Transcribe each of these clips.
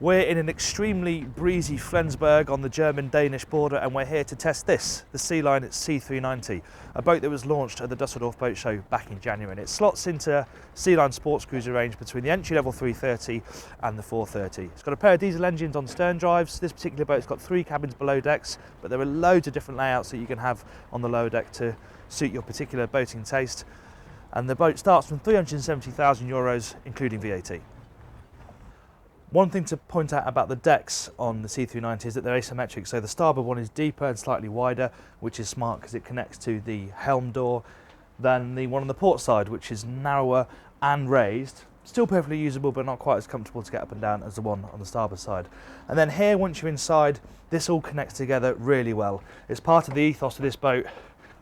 We're in an extremely breezy Flensburg on the German-Danish border, and we're here to test this, the Sealine C390, a boat that was launched at the Dusseldorf Boat Show back in January. And it slots into Sealine sports cruiser range between the entry-level 330 and the 430. It's got a pair of diesel engines on stern drives. This particular boat's got 3 cabins below decks, but there are loads of different layouts that you can have on the lower deck to suit your particular boating taste. And the boat starts from €370,000, including VAT. One thing to point out about the decks on the C390 is that they're asymmetric, so the starboard one is deeper and slightly wider, which is smart because it connects to the helm door, than the one on the port side, which is narrower and raised. Still perfectly usable, but not quite as comfortable to get up and down as the one on the starboard side. And then here, once you're inside, this all connects together really well. It's part of the ethos of this boat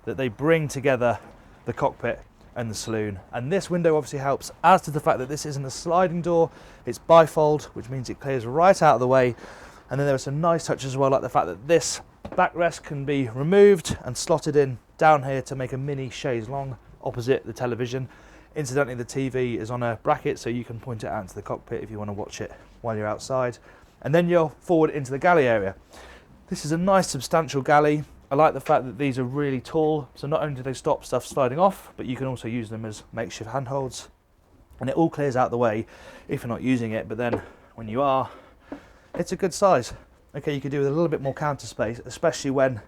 that they bring together the cockpit and the saloon, and this window obviously helps, as to the fact that this isn't a sliding door, it's bifold, which means it clears right out of the way. And then there are some nice touches as well, like the fact that this backrest can be removed and slotted in down here to make a mini chaise longue opposite the television. Incidentally, the TV is on a bracket, so you can point it out into the cockpit if you want to watch it while you're outside. And then you're forward into the galley area. This is a nice substantial galley. I like the fact that these are really tall, so not only do they stop stuff sliding off, but you can also use them as makeshift handholds. And it all clears out the way if you're not using it, but then when you are, it's a good size. Okay, you could do with a little bit more counter space, especially when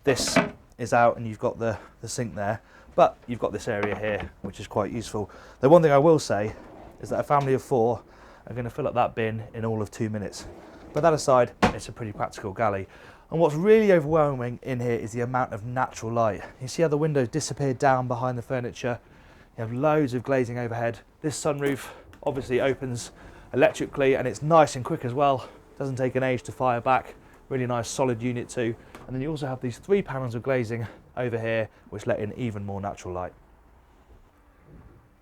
this is out and you've got the sink there, but you've got this area here, which is quite useful. The one thing I will say is that a family of 4 are going to fill up that bin in all of 2 minutes. But that aside, it's a pretty practical galley. And what's really overwhelming in here is the amount of natural light. You see how the windows disappear down behind the furniture. You have loads of glazing overhead. This sunroof obviously opens electrically, and it's nice and quick as well. Doesn't take an age to fire back. Really nice solid unit too. And then you also have these 3 panels of glazing over here, which let in even more natural light.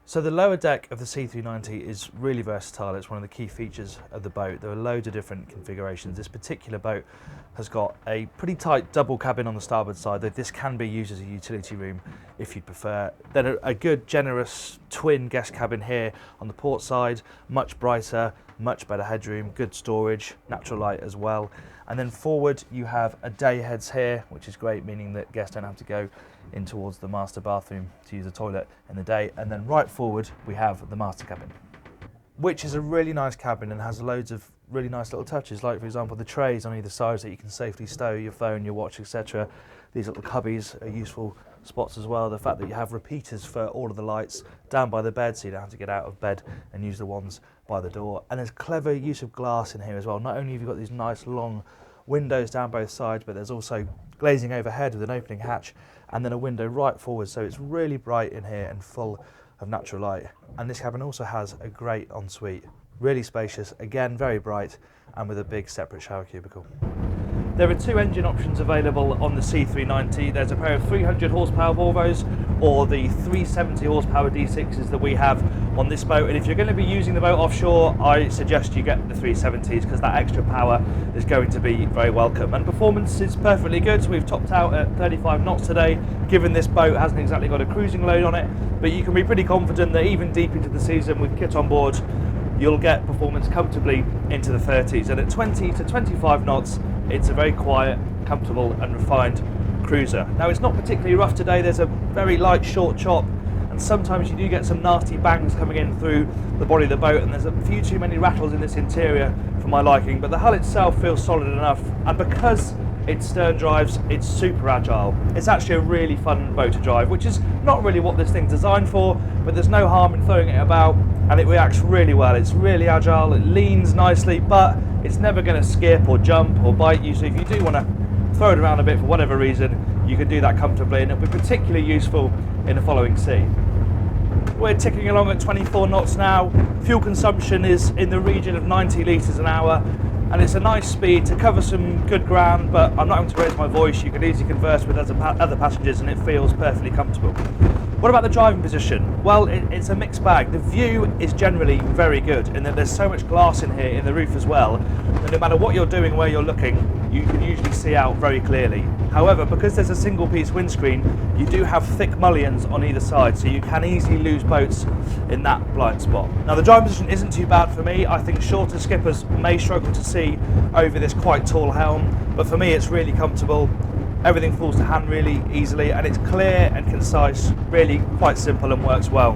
So the lower deck of the C390 is really versatile. It's one of the key features of the boat. There are loads of different configurations. This particular boat has got a pretty tight double cabin on the starboard side, though this can be used as a utility room if you'd prefer. Then a good generous twin guest cabin here on the port side, much brighter, much better headroom, good storage, natural light as well. And then forward you have a day heads here, which is great, meaning that guests don't have to go in towards the master bathroom to use the toilet in the day. And then right forward we have the master cabin, which is a really nice cabin and has loads of really nice little touches, like for example the trays on either side that you can safely stow your phone, your watch, etc. These little cubbies are useful spots as well. The fact that you have repeaters for all of the lights down by the bed, so you don't have to get out of bed and use the ones by the door. And there's clever use of glass in here as well. Not only have you got these nice long windows down both sides, but there's also glazing overhead with an opening hatch, and then a window right forward, so it's really bright in here and full of natural light. And this cabin also has a great ensuite, really spacious, again very bright, and with a big separate shower cubicle. There are 2 engine options available on the C390. There's a pair of 300 horsepower Volvos or the 370 horsepower D6s that we have on this boat. And if you're going to be using the boat offshore, I suggest you get the 370s because that extra power is going to be very welcome. And performance is perfectly good. So we've topped out at 35 knots today, given this boat hasn't exactly got a cruising load on it. But you can be pretty confident that even deep into the season with kit on board, you'll get performance comfortably into the 30s. And at 20 to 25 knots, it's a very quiet, comfortable and refined cruiser. Now it's not particularly rough today. There's a very light short chop, and sometimes you do get some nasty bangs coming in through the body of the boat, and there's a few too many rattles in this interior for my liking, but the hull itself feels solid enough, and because it's stern drives, it's super agile. It's actually a really fun boat to drive, which is not really what this thing's designed for, but there's no harm in throwing it about, and it reacts really well. It's really agile, it leans nicely, but it's never going to skip or jump or bite you, so if you do want to throw it around a bit for whatever reason, you can do that comfortably, and it'll be particularly useful in the following sea. We're ticking along at 24 knots now. Fuel consumption is in the region of 90 litres an hour, and it's a nice speed to cover some good ground, but I'm not going to raise my voice. You can easily converse with other passengers and it feels perfectly comfortable. What about the driving position? Well, it's a mixed bag. The view is generally very good in that there's so much glass in here in the roof as well, that no matter what you're doing, where you're looking, you can usually see out very clearly. However, because there's a single piece windscreen, you do have thick mullions on either side, so you can easily lose boats in that blind spot. Now, the driving position isn't too bad for me. I think shorter skippers may struggle to see over this quite tall helm, but for me it's really comfortable. Everything falls to hand really easily, and it's clear and concise, really quite simple and works well.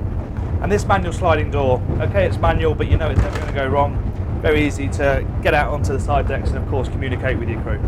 And this manual sliding door, okay, it's manual, but you know it's never going to go wrong. Very easy to get out onto the side decks and of course communicate with your crew.